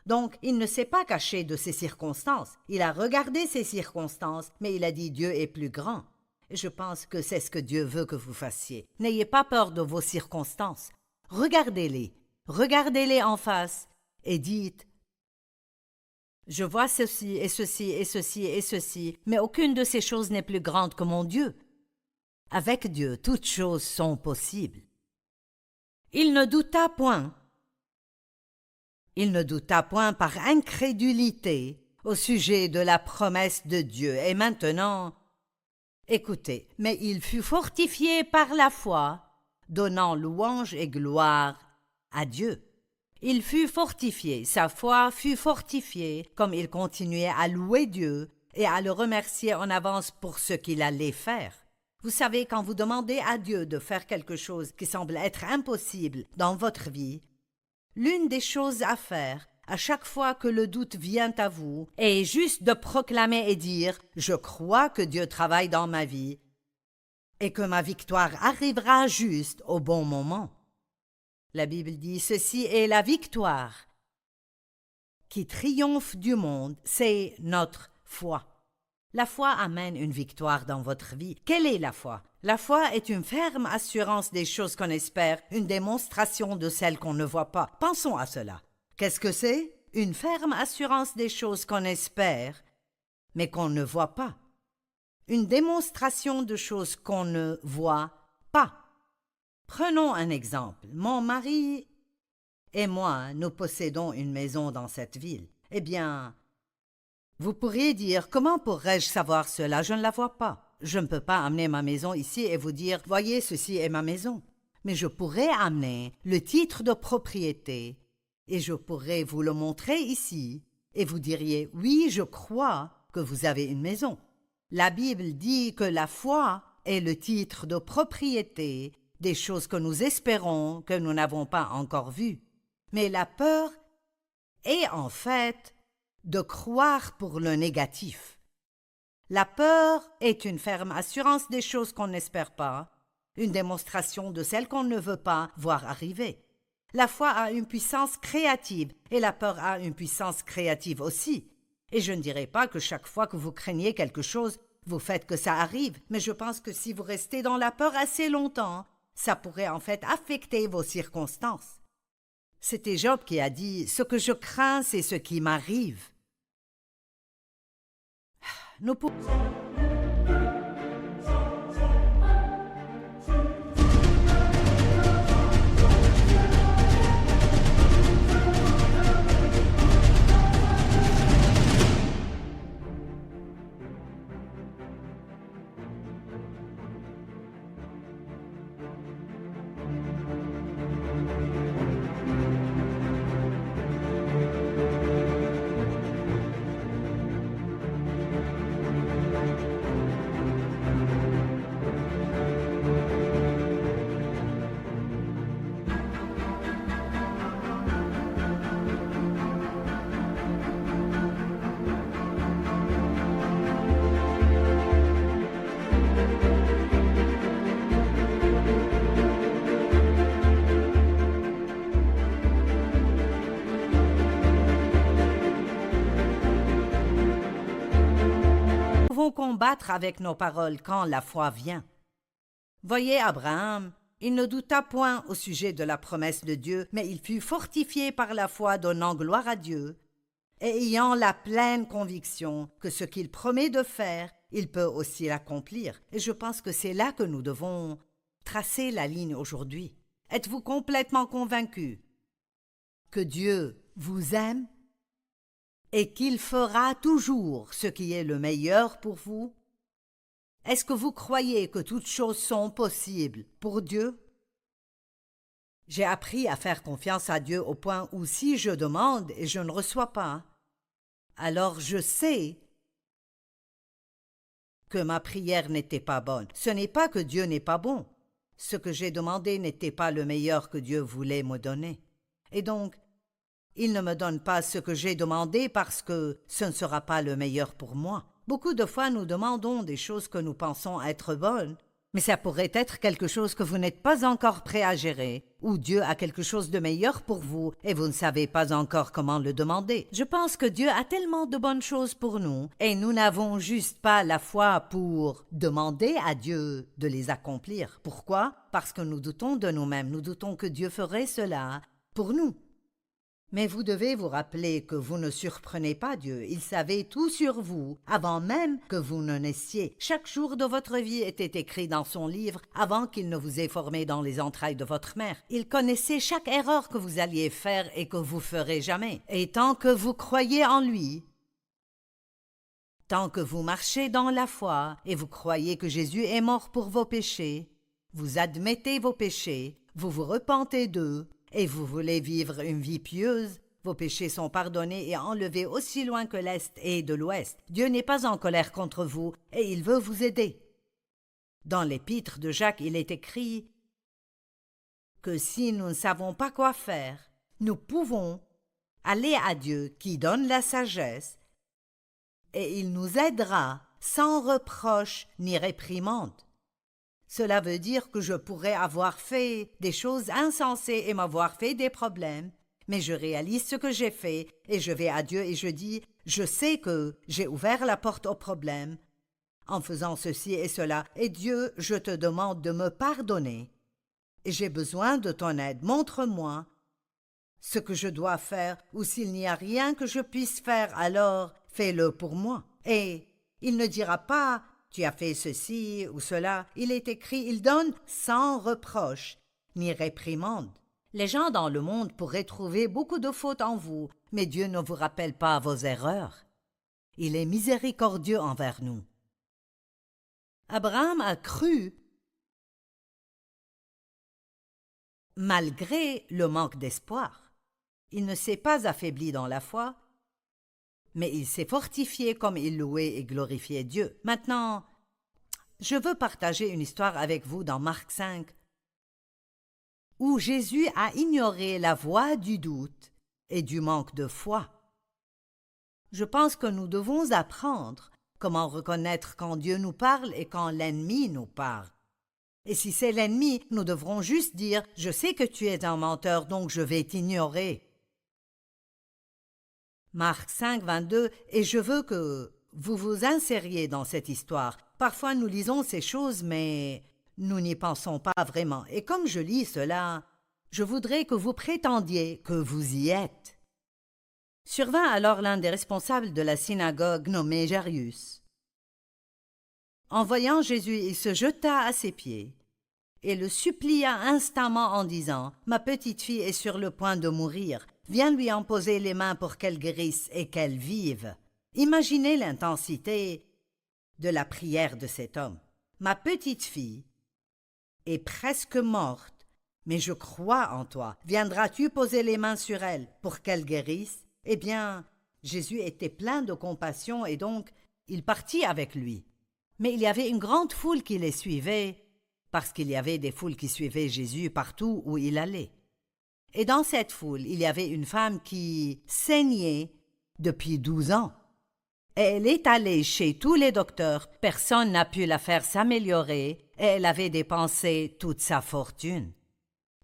Donc, il ne s'est pas caché de ces circonstances. Il a regardé ces circonstances, mais il a dit Dieu est plus grand. Je pense que c'est ce que Dieu veut que vous fassiez. N'ayez pas peur de vos circonstances. Regardez-les en face et dites « Je vois ceci et ceci et ceci et ceci, mais aucune de ces choses n'est plus grande que mon Dieu. » Avec Dieu, toutes choses sont possibles. Il ne douta point. Il ne douta point par incrédulité au sujet de la promesse de Dieu. Et maintenant, écoutez, mais il fut fortifié par la foi, donnant louange et gloire à Dieu. Il fut fortifié, sa foi fut fortifiée, comme il continuait à louer Dieu et à le remercier en avance pour ce qu'il allait faire. Vous savez, quand vous demandez à Dieu de faire quelque chose qui semble être impossible dans votre vie, l'une des choses à faire, à chaque fois que le doute vient à vous, est juste de proclamer et dire « Je crois que Dieu travaille dans ma vie et que ma victoire arrivera juste au bon moment. » La Bible dit « Ceci est la victoire qui triomphe du monde, c'est notre foi. » La foi amène une victoire dans votre vie. Quelle est la foi? La foi est une ferme assurance des choses qu'on espère, une démonstration de celles qu'on ne voit pas. Pensons à cela. Qu'est-ce que c'est? Une ferme assurance des choses qu'on espère, mais qu'on ne voit pas. Une démonstration de choses qu'on ne voit pas. Prenons un exemple. Mon mari et moi, nous possédons une maison dans cette ville. Eh bien, vous pourriez dire, comment pourrais-je savoir cela? Je ne la vois pas. Je ne peux pas amener ma maison ici et vous dire, voyez, ceci est ma maison. Mais je pourrais amener le titre de propriété et je pourrais vous le montrer ici et vous diriez, oui, je crois que vous avez une maison. La Bible dit que la foi est le titre de propriété des choses que nous espérons que nous n'avons pas encore vues. Mais la peur est en fait de croire pour le négatif. La peur est une ferme assurance des choses qu'on n'espère pas, une démonstration de celles qu'on ne veut pas voir arriver. La foi a une puissance créative et la peur a une puissance créative aussi. Et je ne dirais pas que chaque fois que vous craignez quelque chose, vous faites que ça arrive, mais je pense que si vous restez dans la peur assez longtemps, ça pourrait en fait affecter vos circonstances. C'était Job qui a dit « Ce que je crains, c'est ce qui m'arrive ». Nous pouvons... combattre avec nos paroles quand la foi vient. Voyez Abraham, il ne douta point au sujet de la promesse de Dieu, mais il fut fortifié par la foi donnant gloire à Dieu, et ayant la pleine conviction que ce qu'il promet de faire, il peut aussi l'accomplir. Et je pense que c'est là que nous devons tracer la ligne aujourd'hui. Êtes-vous complètement convaincu que Dieu vous aime et qu'il fera toujours ce qui est le meilleur pour vous? Est-ce que vous croyez que toutes choses sont possibles pour Dieu? J'ai appris à faire confiance à Dieu au point où si je demande et je ne reçois pas, alors je sais que ma prière n'était pas bonne. Ce n'est pas que Dieu n'est pas bon. Ce que j'ai demandé n'était pas le meilleur que Dieu voulait me donner. Et donc, il ne me donne pas ce que j'ai demandé parce que ce ne sera pas le meilleur pour moi. Beaucoup de fois, nous demandons des choses que nous pensons être bonnes, mais ça pourrait être quelque chose que vous n'êtes pas encore prêt à gérer, ou Dieu a quelque chose de meilleur pour vous et vous ne savez pas encore comment le demander. Je pense que Dieu a tellement de bonnes choses pour nous et nous n'avons juste pas la foi pour demander à Dieu de les accomplir. Pourquoi? Parce que nous doutons de nous-mêmes, nous doutons que Dieu ferait cela pour nous. Mais vous devez vous rappeler que vous ne surprenez pas Dieu. Il savait tout sur vous avant même que vous ne naissiez. Chaque jour de votre vie était écrit dans son livre avant qu'il ne vous ait formé dans les entrailles de votre mère. Il connaissait chaque erreur que vous alliez faire et que vous ferez jamais. Et tant que vous croyez en lui, tant que vous marchez dans la foi et vous croyez que Jésus est mort pour vos péchés, vous admettez vos péchés, vous vous repentez d'eux, et vous voulez vivre une vie pieuse, vos péchés sont pardonnés et enlevés aussi loin que l'Est et de l'Ouest. Dieu n'est pas en colère contre vous et il veut vous aider. Dans l'épître de Jacques, il est écrit que si nous ne savons pas quoi faire, nous pouvons aller à Dieu qui donne la sagesse et il nous aidera sans reproche ni réprimande. Cela veut dire que je pourrais avoir fait des choses insensées et m'avoir fait des problèmes, mais je réalise ce que j'ai fait et je vais à Dieu et je dis « Je sais que j'ai ouvert la porte au problème, en faisant ceci et cela, et Dieu, je te demande de me pardonner. Et j'ai besoin de ton aide, montre-moi ce que je dois faire, ou s'il n'y a rien que je puisse faire, alors fais-le pour moi. Et il ne dira pas, tu as fait ceci ou cela. Il est écrit, il donne sans reproche, ni réprimande. Les gens dans le monde pourraient trouver beaucoup de fautes en vous, mais Dieu ne vous rappelle pas vos erreurs. Il est miséricordieux envers nous. Abraham a cru malgré le manque d'espoir. Il ne s'est pas affaibli dans la foi, mais il s'est fortifié comme il louait et glorifiait Dieu. Maintenant, je veux partager une histoire avec vous dans Marc 5, où Jésus a ignoré la voix du doute et du manque de foi. Je pense que nous devons apprendre comment reconnaître quand Dieu nous parle et quand l'ennemi nous parle. Et si c'est l'ennemi, nous devrons juste dire « Je sais que tu es un menteur, donc je vais t'ignorer ». Marc 5, 22, et je veux que vous vous insériez dans cette histoire. Parfois nous lisons ces choses, mais nous n'y pensons pas vraiment. Et comme je lis cela, je voudrais que vous prétendiez que vous y êtes. Survint alors l'un des responsables de la synagogue nommé Jairus. En voyant Jésus, il se jeta à ses pieds et le supplia instamment en disant « Ma petite fille est sur le point de mourir. Viens lui en poser les mains pour qu'elle guérisse et qu'elle vive. » Imaginez l'intensité de la prière de cet homme. « Ma petite fille est presque morte, mais je crois en toi. Viendras-tu poser les mains sur elle pour qu'elle guérisse ?» Eh bien, Jésus était plein de compassion et donc il partit avec lui. Mais il y avait une grande foule qui les suivait, parce qu'il y avait des foules qui suivaient Jésus partout où il allait. Et dans cette foule, il y avait une femme qui saignait depuis 12 ans. Et elle est allée chez tous les docteurs, personne n'a pu la faire s'améliorer, et elle avait dépensé toute sa fortune.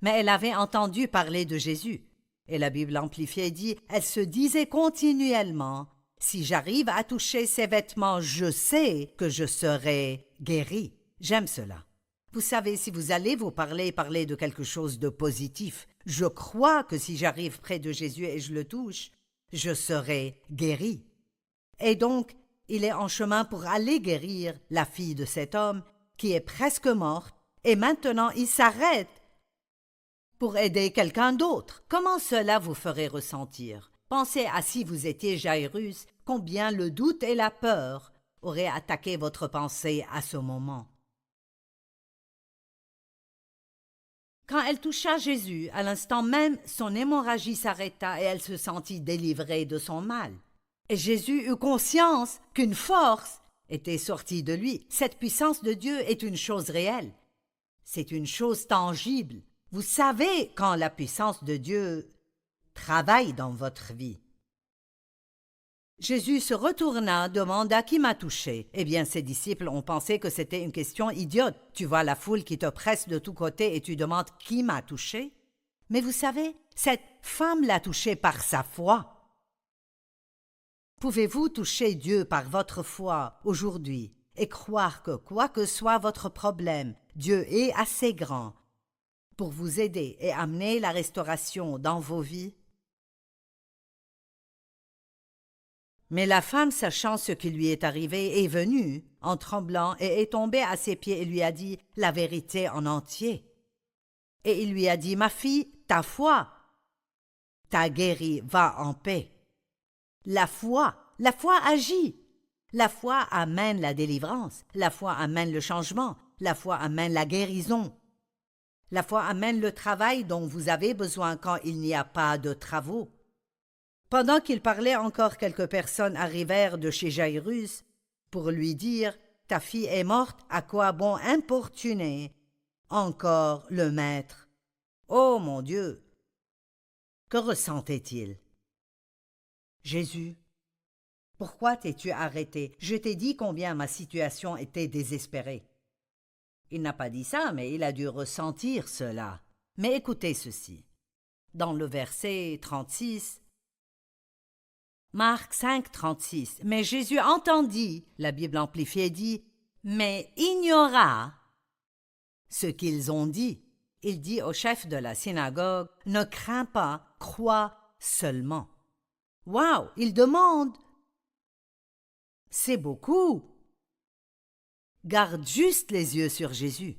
Mais elle avait entendu parler de Jésus. Et la Bible amplifiée dit, elle se disait continuellement, « Si j'arrive à toucher ses vêtements, je sais que je serai guérie. » J'aime cela. Vous savez, si vous allez vous parler de quelque chose de positif, je crois que si j'arrive près de Jésus et je le touche, je serai guérie. Et donc, il est en chemin pour aller guérir la fille de cet homme qui est presque morte, et maintenant il s'arrête pour aider quelqu'un d'autre. Comment cela vous ferait ressentir? Pensez à si vous étiez Jairus, combien le doute et la peur auraient attaqué votre pensée à ce moment. Quand elle toucha Jésus, à l'instant même, son hémorragie s'arrêta et elle se sentit délivrée de son mal. Et Jésus eut conscience qu'une force était sortie de lui. Cette puissance de Dieu est une chose réelle. C'est une chose tangible. Vous savez quand la puissance de Dieu travaille dans votre vie. Jésus se retourna, demanda qui m'a touché. Eh bien, ses disciples ont pensé que c'était une question idiote. Tu vois la foule qui te presse de tous côtés et tu demandes qui m'a touché. Mais vous savez, cette femme l'a touché par sa foi. Pouvez-vous toucher Dieu par votre foi aujourd'hui et croire que quoi que soit votre problème, Dieu est assez grand pour vous aider et amener la restauration dans vos vies? Mais la femme, sachant ce qui lui est arrivé, est venue, en tremblant, et est tombée à ses pieds et lui a dit la vérité en entier. Et il lui a dit, « Ma fille, ta foi t'a guérie, va en paix. » La foi agit. La foi amène la délivrance, la foi amène le changement, la foi amène la guérison. La foi amène le travail dont vous avez besoin quand il n'y a pas de travaux. Pendant qu'il parlait encore, quelques personnes arrivèrent de chez Jairus pour lui dire « Ta fille est morte, à quoi bon importuner encore le maître ?» Oh mon Dieu! Que ressentait-il? Jésus, pourquoi t'es-tu arrêté? Je t'ai dit combien ma situation était désespérée. Il n'a pas dit ça, mais il a dû ressentir cela. Mais écoutez ceci. Dans le verset 36, Marc 5, 36. Mais Jésus entendit, la Bible amplifiée dit, Mais ignora ce qu'ils ont dit. Il dit au chef de la synagogue, « Ne crains pas, crois seulement. » Waouh, il demande. C'est beaucoup. Garde juste les yeux sur Jésus.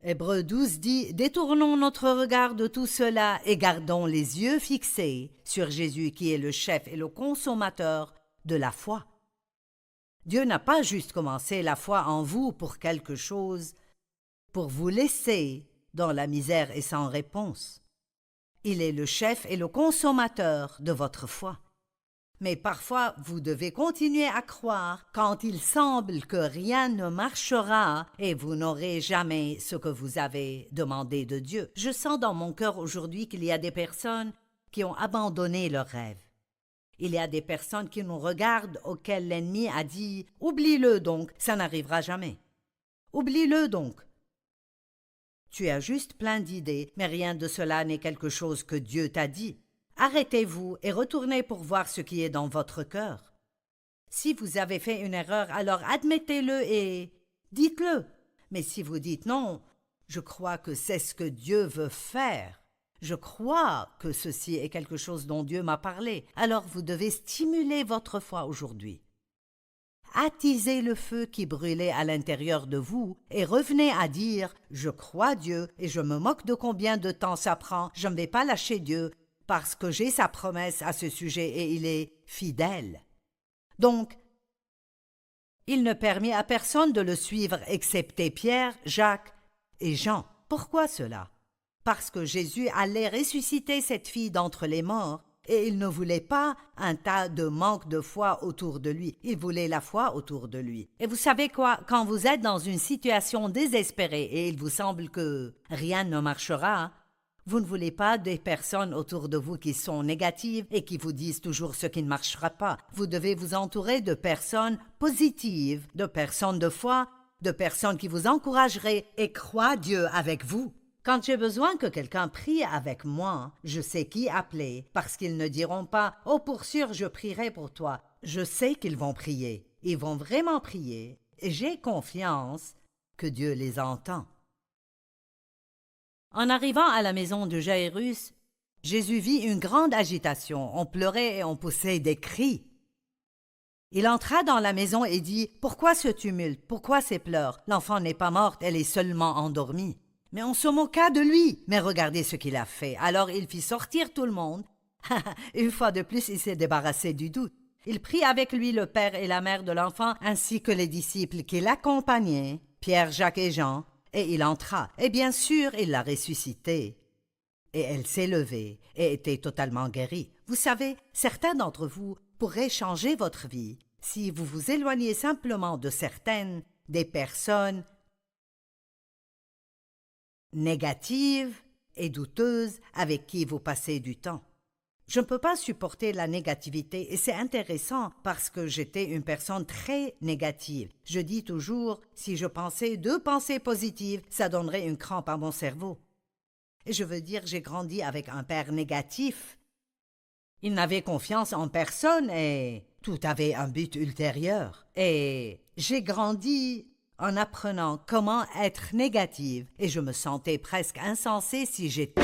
Hébreux 12 dit, « Détournons notre regard de tout cela et gardons les yeux fixés sur Jésus qui est le chef et le consommateur de la foi. » Dieu n'a pas juste commencé la foi en vous pour quelque chose, pour vous laisser dans la misère et sans réponse. Il est le chef et le consommateur de votre foi. Mais parfois, vous devez continuer à croire quand il semble que rien ne marchera et vous n'aurez jamais ce que vous avez demandé de Dieu. Je sens dans mon cœur aujourd'hui qu'il y a des personnes qui ont abandonné leurs rêves. Il y a des personnes qui nous regardent auxquelles l'ennemi a dit « Oublie-le donc, ça n'arrivera jamais. Oublie-le donc. » Tu as juste plein d'idées, mais rien de cela n'est quelque chose que Dieu t'a dit. Arrêtez-vous et retournez pour voir ce qui est dans votre cœur. Si vous avez fait une erreur, alors admettez-le et dites-le. Mais si vous dites non, je crois que c'est ce que Dieu veut faire. Je crois que ceci est quelque chose dont Dieu m'a parlé. Alors vous devez stimuler votre foi aujourd'hui. Attisez le feu qui brûlait à l'intérieur de vous et revenez à dire « Je crois Dieu et je me moque de combien de temps ça prend. Je ne vais pas lâcher Dieu parce que j'ai sa promesse à ce sujet et il est fidèle. » Donc, il ne permit à personne de le suivre excepté Pierre, Jacques et Jean. Pourquoi cela? Parce que Jésus allait ressusciter cette fille d'entre les morts et il ne voulait pas un tas de manque de foi autour de lui. Il voulait la foi autour de lui. Et vous savez quoi? Quand vous êtes dans une situation désespérée et il vous semble que rien ne marchera, vous ne voulez pas des personnes autour de vous qui sont négatives et qui vous disent toujours ce qui ne marchera pas. Vous devez vous entourer de personnes positives, de personnes de foi, de personnes qui vous encourageraient et croient Dieu avec vous. Quand j'ai besoin que quelqu'un prie avec moi, je sais qui appeler, parce qu'ils ne diront pas « Oh, pour sûr, je prierai pour toi ». Je sais qu'ils vont prier. Ils vont vraiment prier. Et j'ai confiance que Dieu les entend. En arrivant à la maison de Jairus, Jésus vit une grande agitation. On pleurait et on poussait des cris. Il entra dans la maison et dit « Pourquoi ce tumulte? Pourquoi ces pleurs? L'enfant n'est pas morte, elle est seulement endormie. » Mais on se moqua de lui. Mais regardez ce qu'il a fait. Alors il fit sortir tout le monde. Une fois de plus, il s'est débarrassé du doute. Il prit avec lui le père et la mère de l'enfant, ainsi que les disciples qui l'accompagnaient, Pierre, Jacques et Jean, et il entra. Et bien sûr, il l'a ressuscitée. Et elle s'est levée et était totalement guérie. Vous savez, certains d'entre vous pourraient changer votre vie si vous vous éloignez simplement de certaines des personnes négatives et douteuses avec qui vous passez du temps. Je ne peux pas supporter la négativité et c'est intéressant parce que j'étais une personne très négative. Je dis toujours, si je pensais 2 pensées positives, ça donnerait une crampe à mon cerveau. Et je veux dire, j'ai grandi avec un père négatif. Il n'avait confiance en personne et tout avait un but ultérieur. Et j'ai grandi en apprenant comment être négative et je me sentais presque insensée si j'étais...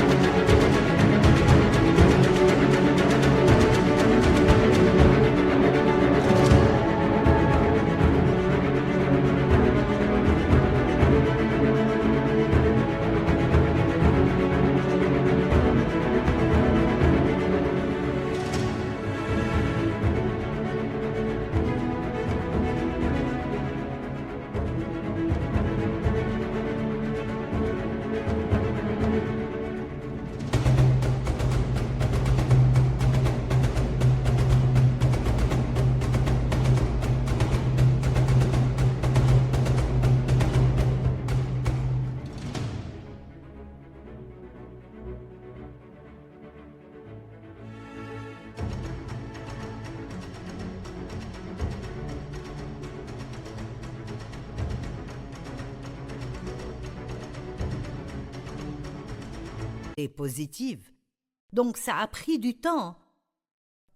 positive. Donc ça a pris du temps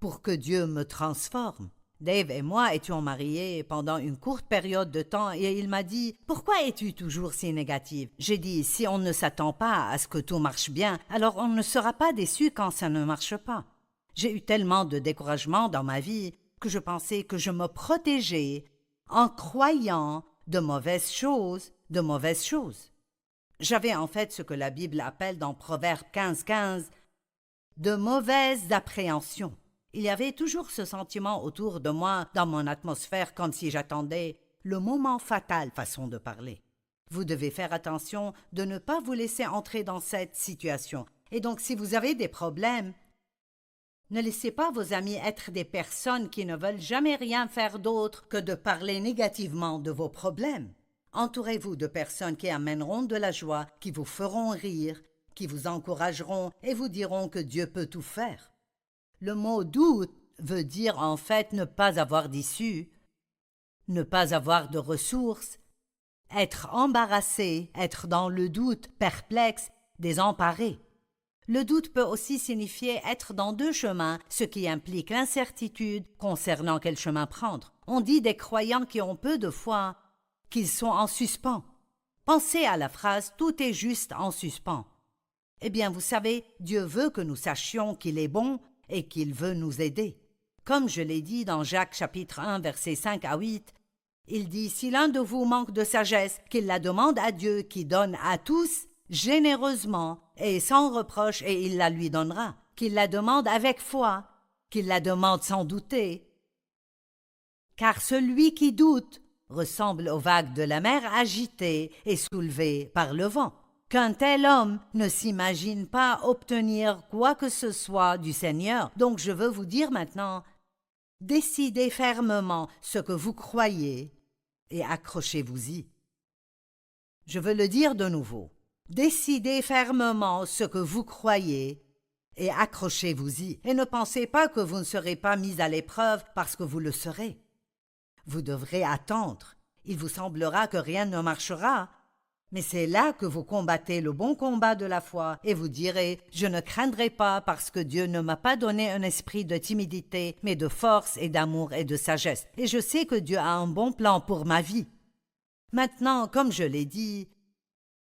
pour que Dieu me transforme. Dave et moi étions mariés pendant une courte période de temps et il m'a dit « Pourquoi es-tu toujours si négative ?» J'ai dit « Si on ne s'attend pas à ce que tout marche bien, alors on ne sera pas déçu quand ça ne marche pas. » J'ai eu tellement de découragement dans ma vie que je pensais que je me protégeais en croyant de mauvaises choses. J'avais en fait ce que la Bible appelle dans Proverbe 15:15 de mauvaises appréhensions. Il y avait toujours ce sentiment autour de moi, dans mon atmosphère, comme si j'attendais le moment fatal, façon de parler. Vous devez faire attention de ne pas vous laisser entrer dans cette situation. Et donc, si vous avez des problèmes, ne laissez pas vos amis être des personnes qui ne veulent jamais rien faire d'autre que de parler négativement de vos problèmes. Entourez-vous de personnes qui amèneront de la joie, qui vous feront rire, qui vous encourageront et vous diront que Dieu peut tout faire. Le mot « doute » veut dire en fait ne pas avoir d'issue, ne pas avoir de ressources, être embarrassé, être dans le doute, perplexe, désemparé. Le doute peut aussi signifier être dans deux chemins, ce qui implique l'incertitude concernant quel chemin prendre. On dit des croyants qui ont peu de foi qu'ils sont en suspens. Pensez à la phrase « tout est juste en suspens ». Eh bien, vous savez, Dieu veut que nous sachions qu'il est bon et qu'il veut nous aider. Comme je l'ai dit dans Jacques chapitre 1, versets 5 à 8, il dit « Si l'un de vous manque de sagesse, qu'il la demande à Dieu qui donne à tous généreusement et sans reproche et il la lui donnera. Qu'il la demande avec foi, qu'il la demande sans douter. Car celui qui doute ressemble aux vagues de la mer agitées et soulevées par le vent. Qu'un tel homme ne s'imagine pas obtenir quoi que ce soit du Seigneur. Donc je veux vous dire maintenant, décidez fermement ce que vous croyez et accrochez-vous-y. Je veux le dire de nouveau. Décidez fermement ce que vous croyez et accrochez-vous-y. Et ne pensez pas que vous ne serez pas mis à l'épreuve parce que vous le serez. Vous devrez attendre. Il vous semblera que rien ne marchera. Mais c'est là que vous combattez le bon combat de la foi et vous direz « Je ne craindrai pas parce que Dieu ne m'a pas donné un esprit de timidité, mais de force et d'amour et de sagesse. Et je sais que Dieu a un bon plan pour ma vie. » Maintenant, comme je l'ai dit,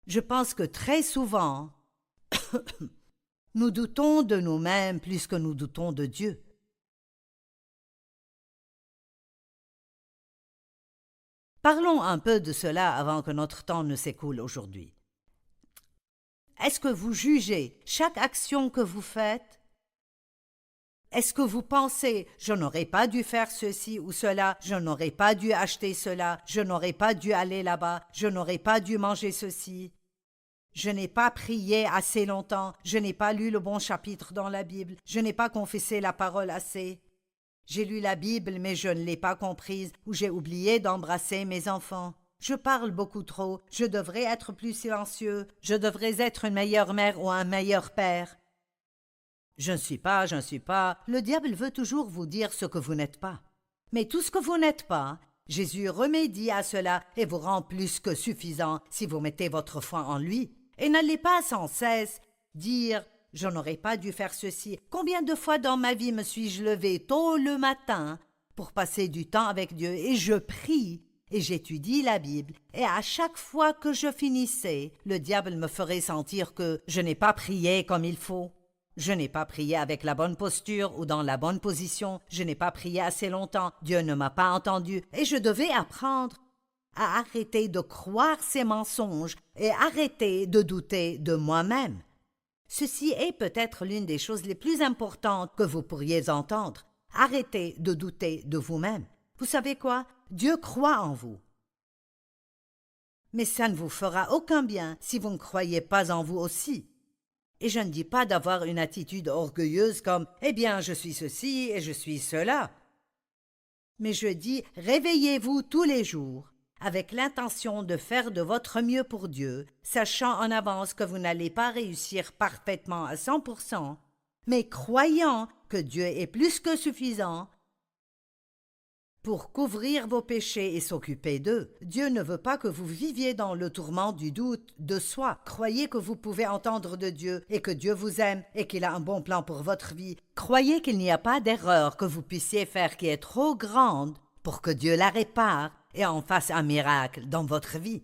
je pense que très souvent, nous doutons de nous-mêmes plus que nous doutons de Dieu. Parlons un peu de cela avant que notre temps ne s'écoule aujourd'hui. Est-ce que vous jugez chaque action que vous faites? Est-ce que vous pensez « je n'aurais pas dû faire ceci ou cela, je n'aurais pas dû acheter cela, je n'aurais pas dû aller là-bas, je n'aurais pas dû manger ceci, je n'ai pas prié assez longtemps, je n'ai pas lu le bon chapitre dans la Bible, je n'ai pas confessé la parole assez. J'ai lu la Bible, mais je ne l'ai pas comprise, ou j'ai oublié d'embrasser mes enfants. Je parle beaucoup trop, je devrais être plus silencieux, je devrais être une meilleure mère ou un meilleur père. Je ne suis pas. Le diable veut toujours vous dire ce que vous n'êtes pas. Mais tout ce que vous n'êtes pas, Jésus remédie à cela et vous rend plus que suffisant si vous mettez votre foi en lui. Et n'allez pas sans cesse dire « Je n'aurais pas dû faire ceci. Combien de fois dans ma vie me suis-je levé tôt le matin pour passer du temps avec Dieu et je prie et j'étudie la Bible et à chaque fois que je finissais, le diable me ferait sentir que je n'ai pas prié comme il faut. Je n'ai pas prié avec la bonne posture ou dans la bonne position. Je n'ai pas prié assez longtemps. Dieu ne m'a pas entendu et je devais apprendre à arrêter de croire ces mensonges et arrêter de douter de moi-même. Ceci est peut-être l'une des choses les plus importantes que vous pourriez entendre. Arrêtez de douter de vous-même. Vous savez quoi? Dieu croit en vous. Mais ça ne vous fera aucun bien si vous ne croyez pas en vous aussi. Et je ne dis pas d'avoir une attitude orgueilleuse comme « Eh bien, je suis ceci et je suis cela ». Mais je dis « Réveillez-vous tous les jours ». Avec l'intention de faire de votre mieux pour Dieu, sachant en avance que vous n'allez pas réussir parfaitement à 100%, mais croyant que Dieu est plus que suffisant pour couvrir vos péchés et s'occuper d'eux. Dieu ne veut pas que vous viviez dans le tourment du doute de soi. Croyez que vous pouvez entendre de Dieu et que Dieu vous aime et qu'il a un bon plan pour votre vie. Croyez qu'il n'y a pas d'erreur que vous puissiez faire qui est trop grande pour que Dieu la répare et en fasse un miracle dans votre vie.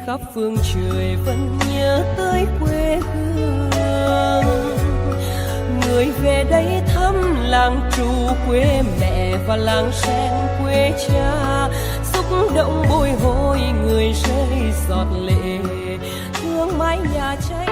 khắp phương trời vẫn nhớ tới quê hương. Người về đây thăm làng trù quê mẹ và làng sen quê cha, xúc động bồi hồi người rơi giọt lệ, thương mái nhà cháy.